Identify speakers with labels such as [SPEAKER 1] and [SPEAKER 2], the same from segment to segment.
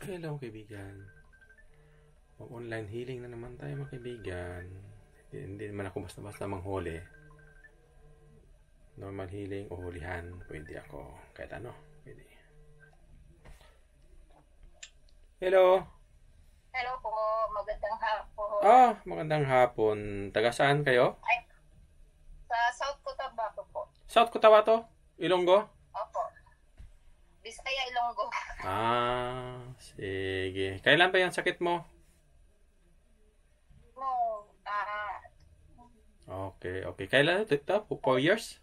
[SPEAKER 1] Hello kaibigan. Mag-online healing na naman tayo mga kaibigan. Hindi naman ako basta-basta manghuli. Normal healing o hulihan. Pwede ako. Kahit ano. Pwede. Hello.
[SPEAKER 2] Hello po. Magandang hapon.
[SPEAKER 1] Magandang hapon. Taga saan kayo?
[SPEAKER 2] Ay, sa South Cotabato po.
[SPEAKER 1] South Cotabato? Ilonggo?
[SPEAKER 2] Opo. Bisaya, Ilonggo.
[SPEAKER 1] Sige. Kailan pa yung sakit mo?
[SPEAKER 2] No,
[SPEAKER 1] Okay. Kailan ito? 4 years?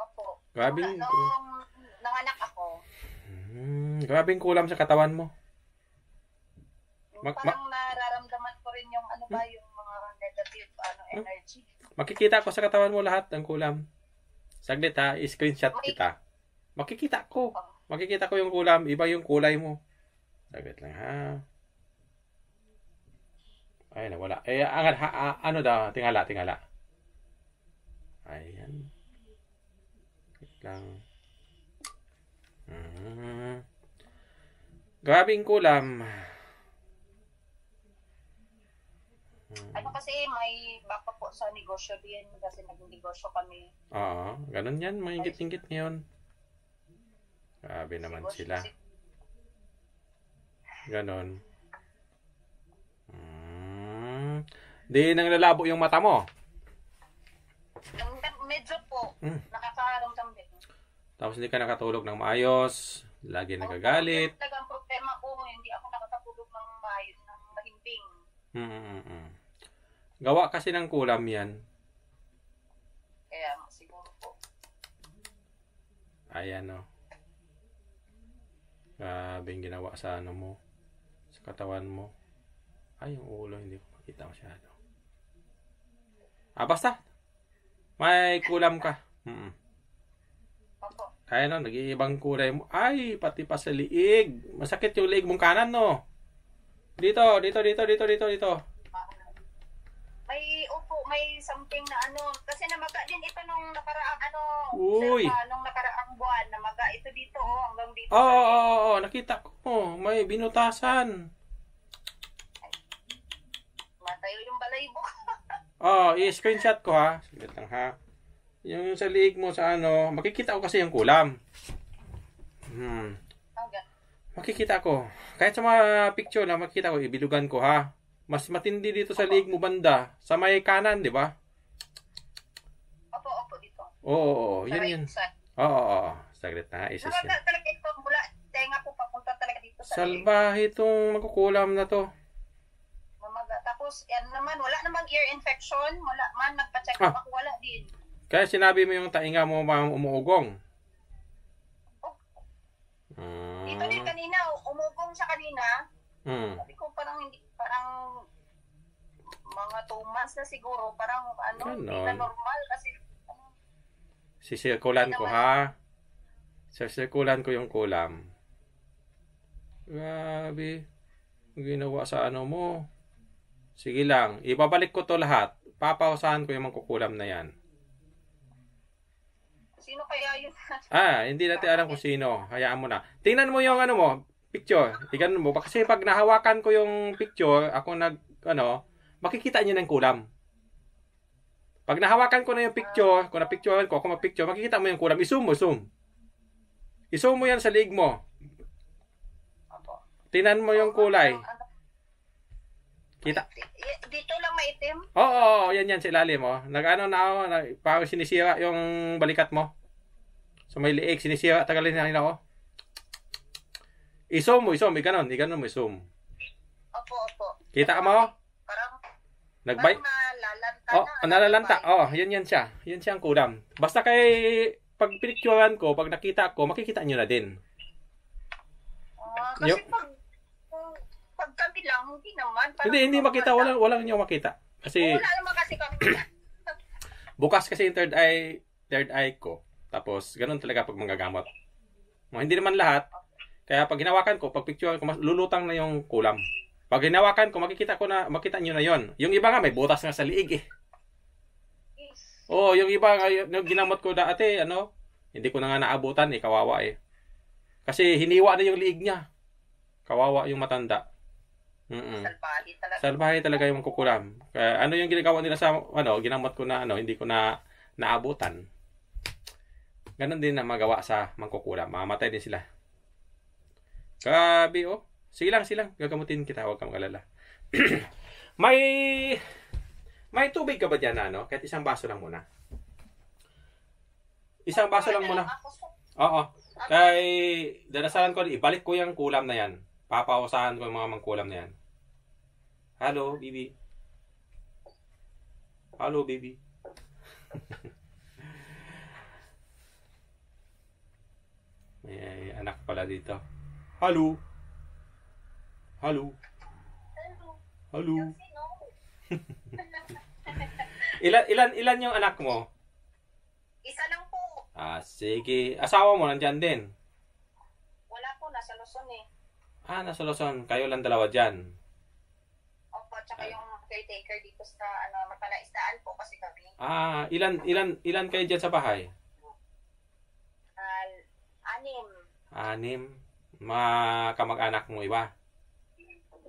[SPEAKER 2] opo.
[SPEAKER 1] Grabing,
[SPEAKER 2] Nung nanganak ako,
[SPEAKER 1] grabing kulam sa katawan mo.
[SPEAKER 2] parang nararamdaman ko rin yung yung mga negative energy.
[SPEAKER 1] Makikita ko sa katawan mo lahat ng kulam. Saglit ha, i-screenshot kita. Makikita ko yung kulam. Iba yung kulay mo. Saglit lang ha. Ay, nawala. Ano daw? Tingala. Ayan. Wait lang. Grabing kulam.
[SPEAKER 2] Kasi may baka po sa negosyo din kasi naging negosyo kami.
[SPEAKER 1] Oo, ganun yan. Mga ingit-ingit ngayon. Grabe naman sila. Ganon. Di nang lalabo yung mata mo.
[SPEAKER 2] Medyo po, nakakaramdam din.
[SPEAKER 1] Tapos hindi ka nakatulog ng maayos. Lagi nagagalit.
[SPEAKER 2] Talagang problema ko, hindi ako nakatulog ng maayos, ng mahimbing.
[SPEAKER 1] Gawa kasi ng kulam yan.
[SPEAKER 2] Kaya siguro po.
[SPEAKER 1] Ayan o. Grabe yung ginawa sa ano mo. Sa katawan mo. Ay, yung ulo hindi ko makita masyado. Basta. May kulam ka.
[SPEAKER 2] Opo.
[SPEAKER 1] Kaya no, nag-iibang kulay mo. Ay, pati pa sa liig. Masakit yung liig mong kanan, no? Dito.
[SPEAKER 2] May something na kasi namaga din ito nung nakaraang
[SPEAKER 1] Uy.
[SPEAKER 2] nung nakaraang buwan, namaga ito dito hanggang dito.
[SPEAKER 1] Oo, nakita ko. May binutasan.
[SPEAKER 2] Matayo yung balayibo.
[SPEAKER 1] I-screenshot ko ha. Sige lang ha. Yung sa liig mo sa makikita ko kasi yung kulam.
[SPEAKER 2] Okay.
[SPEAKER 1] Makikita ko. Kahit sa mga picture na makikita ko, ibilugan ko ha. Mas matindi dito sa liig mo banda. Sa may kanan, di ba?
[SPEAKER 2] Opo, dito.
[SPEAKER 1] Oo,
[SPEAKER 2] Sa
[SPEAKER 1] yun.
[SPEAKER 2] right side.
[SPEAKER 1] Oo. Saglit na.
[SPEAKER 2] Namaga talaga ito mula tenga ko papunta talaga dito sa
[SPEAKER 1] Salbahe itong magkukulam na to.
[SPEAKER 2] namaga. Tapos, yan naman, wala namang ear infection. Wala man, nagpa-check up ako, wala din.
[SPEAKER 1] Kaya sinabi mo yung tainga mo umuugong.
[SPEAKER 2] Dito din kanina, umugong siya kanina. Sabi ko parang mga 2 months na siguro, parang hindi na normal kasi
[SPEAKER 1] sisirkulan ko ha. Sisirkulan ko yung kulam. Grabe. Ginawa sa mo. Sige lang. Ibabalik ko to lahat. Papausahan ko yung mangkukulam na yan.
[SPEAKER 2] Sino kaya yun?
[SPEAKER 1] Hindi natin alam kung sino. Hayaan mo na. Tingnan mo yung mo. Picture. Tingnan mo. Kasi pag nahawakan ko yung picture, ako makikita niyo ng kulam. Pag nahawakan ko na yung picture, kung na-picturean ko, ako mag-picture, makikita mo yung kulam. I-zoom mo. I-zoom mo yan sa liig mo. Tingnan mo yung kulay. Kita.
[SPEAKER 2] Dito lang maitim?
[SPEAKER 1] Oo, yan sa ilalim mo. Parang sinisira yung balikat mo. So may liig, sinisira, tagalin na nila ako. I-zoom mo. Iganon mo, i-zoom.
[SPEAKER 2] Opo.
[SPEAKER 1] Kita mo?
[SPEAKER 2] Parang nalalanta
[SPEAKER 1] nalalanta. Yan siya. Yan siya ang kulam. Basta pag pinicturean ko, pag nakita ko, makikita nyo na din.
[SPEAKER 2] Kasi pag kami lang, hindi naman.
[SPEAKER 1] Hindi makita. Walang nyo makita. Kasi,
[SPEAKER 2] wala naman kasi kami.
[SPEAKER 1] bukas kasi yung third eye ko. Tapos, ganun talaga pag manggagamot. Hindi naman lahat. Kaya pag hinawakan ko, pag picturean ko, lulutang na yung kulam. Pag hinawakan ko, makita nyo na yon. Yung iba nga, may butas nga sa liig eh. Yung iba, yung ginamot ko dati, hindi ko na nga naabutan kawawa eh. Kasi hiniwa na yung liig niya. Kawawa yung matanda.
[SPEAKER 2] Salbahe talaga.
[SPEAKER 1] Salbahe talaga yung mangkukulam. Kaya ano yung ginagawa nila sa ginamot ko na hindi ko na naabutan. Ganon din na magawa sa mangkukulam. Mamamatay din sila. Grabe oh. Sige lang. Gagamutin kita. Huwag kang alala. May tubig ka ba dyan na Kahit isang baso lang muna. Isang baso lang muna. Oo. Kay dadasalan ko, ibalik ko yung kulam na yan. Papausahan ko yung mga mangkulam na yan. Hello, baby. Hello, baby. May anak pala dito. Hello. Hello. Hello. Ilan yung anak mo?
[SPEAKER 2] Isa lang po.
[SPEAKER 1] Sige. Asawa mo nandyan din?
[SPEAKER 2] Wala po, nasa Luzon eh.
[SPEAKER 1] Nasa Luzon. Kayo lang dalawa dyan.
[SPEAKER 2] Opo, tsaka yung caretaker dito sa Mapalaisdaan po kasi kami.
[SPEAKER 1] Ilan kayo dyan sa bahay?
[SPEAKER 2] 6.
[SPEAKER 1] 6. Mga kamag-anak mo iba?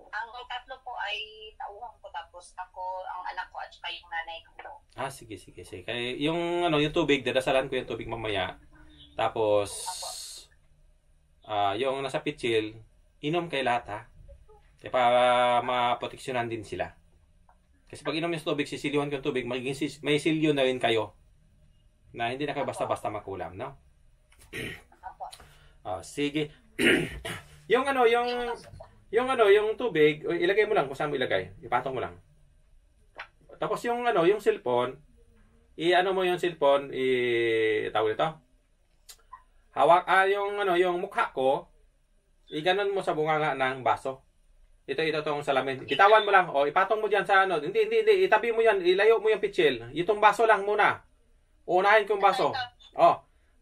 [SPEAKER 2] Ang 3 po ay tauhan ko, tapos ako, ang anak ko at saka yung nanay ko po.
[SPEAKER 1] Sige. Kaya yung tubig, dadasalan ko yung tubig mamaya. Tapos yung nasa pitsil, inom kayo lahat ha. Kaya para maproteksyonan din sila. Kasi pag inom yung tubig, sisiliwan ko yung tubig, may silyo na rin kayo. Na hindi na kayo basta-basta makulam, no? Sige. yung tubig, ilagay mo lang kung saan mo ilagay. Ipatong mo lang. Tapos yung cellphone, mo yung cellphone, tawag ito. Hawak yung mukha ko, iganon mo sa bunganga ng baso. Ito tong salamin. Bitawan mo lang, ipatong mo diyan sa Hindi, itabi mo yan, ilayo mo yung pitsil. Itong baso lang muna. Unahin ko yung baso.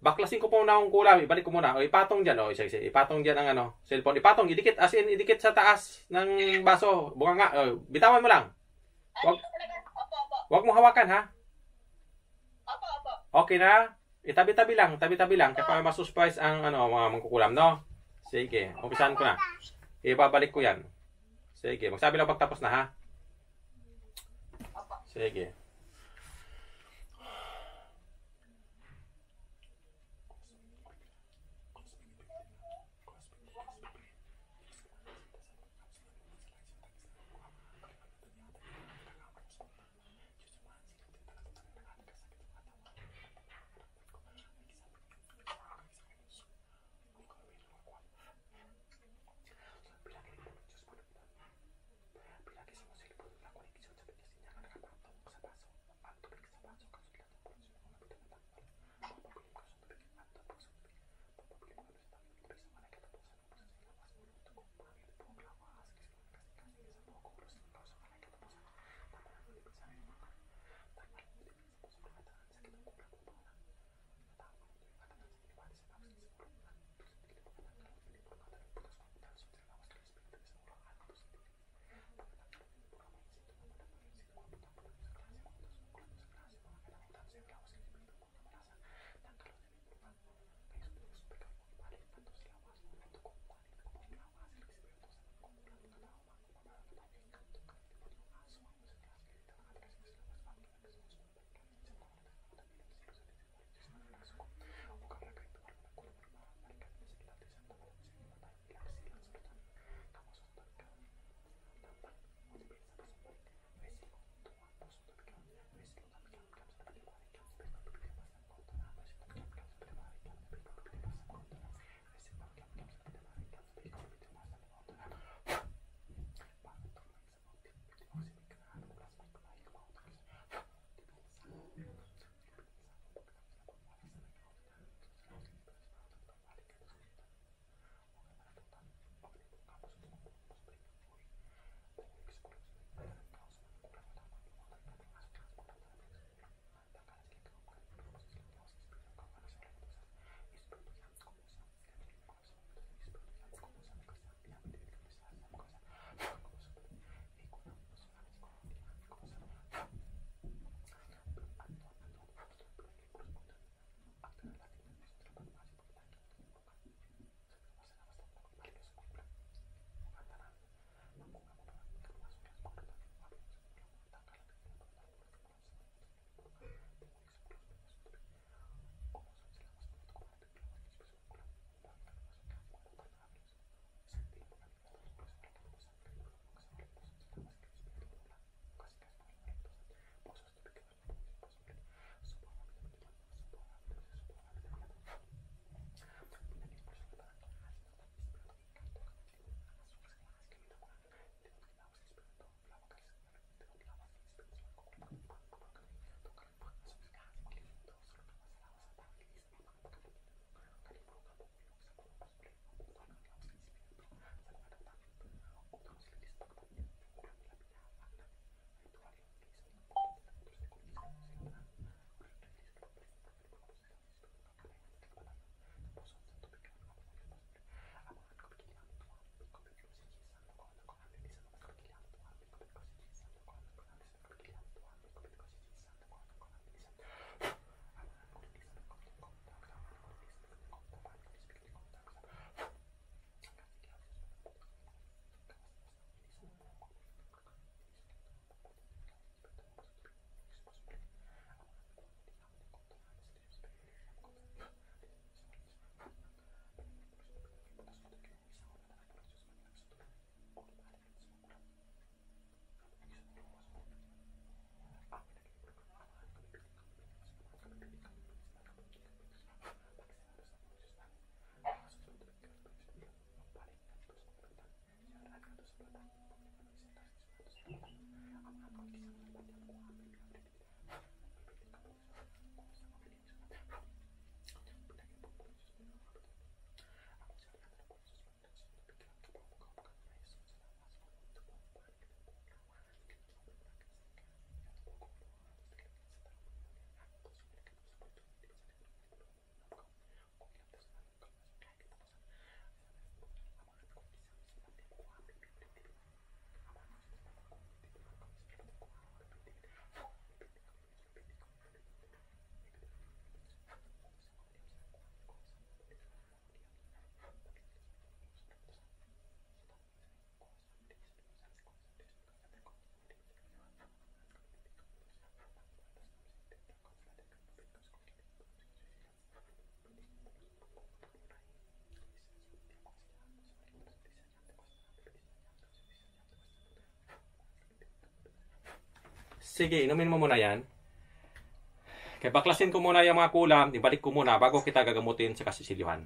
[SPEAKER 1] Baklasin ko po muna ang kulam, ibalik ko muna. Ipatong diyan, ipatong diyan ang cellphone. Idikit idikit sa taas ng baso, bunganga. Bitawan mo lang. Wag mo hawakan ha. Okay na? Tabi-tabi lang. Kaya para masurprise ang mga mangkukulam, no? Sige, umpisahan ko na. Ibabalik ko yan. Sige, magsabi lang pagtapos na ha. Sige. Sige, inumin mo muna yan. Kaya baklasin ko muna yung mga kulam, ibalik ko muna bago kita gagamutin sa kasisilyuhan.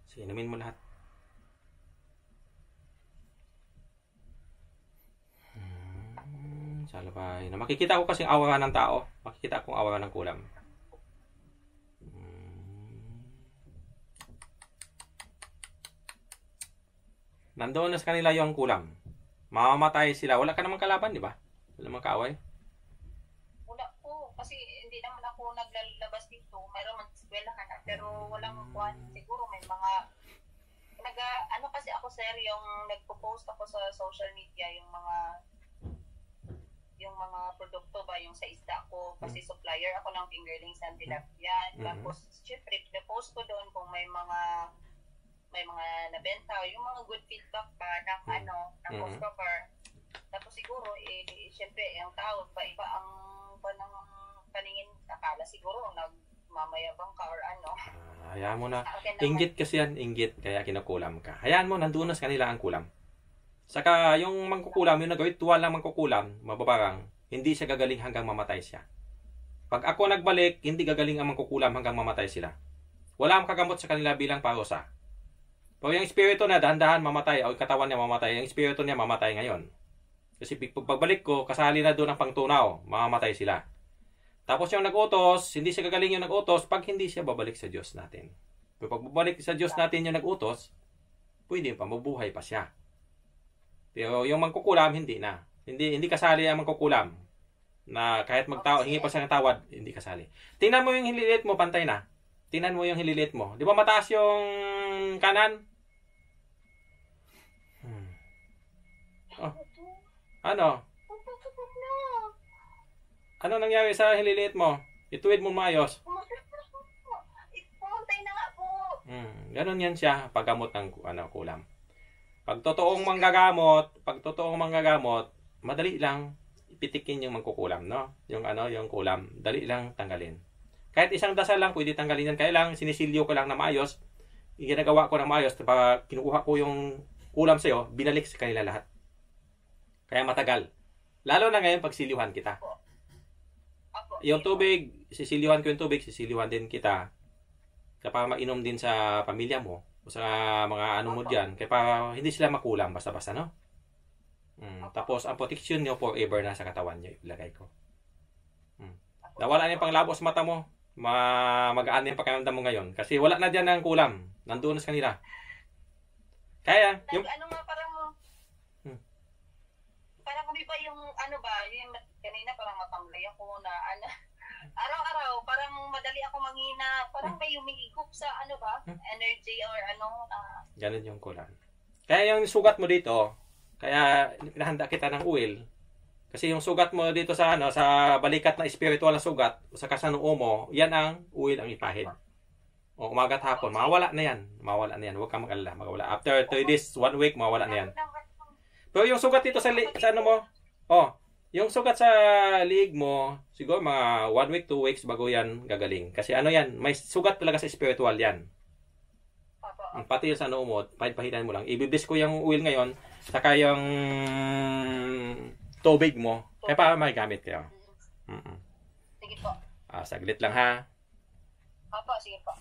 [SPEAKER 1] Sige, inumin mo lahat. Salabay. Na makikita ko kasing aura ng tao. Makikita akong aura ng kulam. Nandoon na sa kanila yung kulam. Mamamatay sila. Wala ka namang kalaban, di ba? Wala namang kaaway.
[SPEAKER 2] Wala po. Kasi hindi naman ako naglalabas dito. Mayroon mag-eskwelahan na. Pero walang kuhan. Siguro may mga... ano kasi ako, sir, yung nagpo-post ako sa social media, yung mga produkto ba, yung sa isda ko. Kasi supplier ako ng fingerlings and tilapia. Tapos, syempre, na-post ko doon kung may mga nabenta, yung mga good feedback pa ng ng customer. Tapos siguro, syempre, yung tao, iba ang paningin, akala siguro, nagmamayabang ka or ano.
[SPEAKER 1] Hayaan mo na. Inggit kasi yan, inggit, kaya kinukulam ka. Hayaan mo, nandoon na sa kanila ang kulam. Saka, yung mangkukulam, yung nag-ritual ng mangkukulam, mababarang, hindi siya gagaling hanggang mamatay siya. Pag ako nagbalik, hindi gagaling ang mangkukulam hanggang mamatay sila. Wala ang kagamot sa kanila bilang parusa. Pero yung espiritu na dahan-dahan mamatay, o yung katawan niya mamatay, yung espiritu niya mamatay ngayon. Kasi pagbalik ko, kasali na doon ang pangtunaw, mamamatay sila. Tapos yung nag-utos, hindi siya gagaling yung nag-utos pag hindi siya babalik sa Diyos natin. Pero pag babalik sa Diyos natin yung nag-utos, pwede pa, mabuhay pa siya. Pero yung mangkukulam, hindi na. Hindi kasali ang mangkukulam. Na kahit hingi pa siya ng tawad, hindi kasali. Tingnan mo yung hililit mo, pantay na. Tingnan mo yung hililit mo. Di ba mataas yung kanan? Oh. Ano? Ano nangyari sa hililit mo? Ituwid mo maayos.
[SPEAKER 2] Puntay na nga po.
[SPEAKER 1] Ganon yan siya, paggamot ng kulam. Pag totoong manggagamot, madali lang ipitikin yung mangkukulam, no? Yung kulam, dali lang tanggalin. Kahit isang dasal lang pwede tanggalin yan. Kaya lang sinisilyo ko lang na maayos. Ginagawa ko na maayos, pag kinukuha ko yung kulam sa iyo, binalik sa kanila lahat. Kaya matagal. Lalo na ngayon pag silyuhan kita. Yung tubig, sisilyuhan ko yung tubig, sisilyuhan din kita. Kaya para mainom din sa pamilya mo o sa mga ano mo diyan, kaya para hindi sila makulam basta-basta, no? Tapos ang protection niyo forever na sa katawan niyo ilagay ko. Nawala na yung panglabo sa mata mo. Magaan na yung pakiramdam mo ngayon kasi wala na diyan ang kulam. Nandoon na sa kanila. Kaya yung
[SPEAKER 2] parang kami pa yung yung kanina parang matamlay ako na araw-araw parang madali ako manghina, parang may humihigop sa energy or
[SPEAKER 1] ganun yung kulam. Kaya yung sugat mo dito, kaya pinahanda kita ng oil. Kasi yung sugat mo dito sa sa balikat na spiritual na sugat, sa kasanoo mo, yan ang oil ang ipahid. O umaga at hapon, mawawala na yan. Mawawala na yan. Huwag kang mag-alala. Mawawala. After 3 days, 1 week, mawawala na yan. Pero yung sugat dito sa ano mo, yung sugat sa liig mo, siguro mga 1 week, 2 weeks bago yan gagaling. Kasi yan, may sugat talaga sa spiritual yan. Pati sa ano mo, pahidan mo lang. Ibibis ko yung oil ngayon, saka yung tubig mo, kaya para magamit kayo.
[SPEAKER 2] Sige po.
[SPEAKER 1] Saglit lang ha.
[SPEAKER 2] Opo, sige po.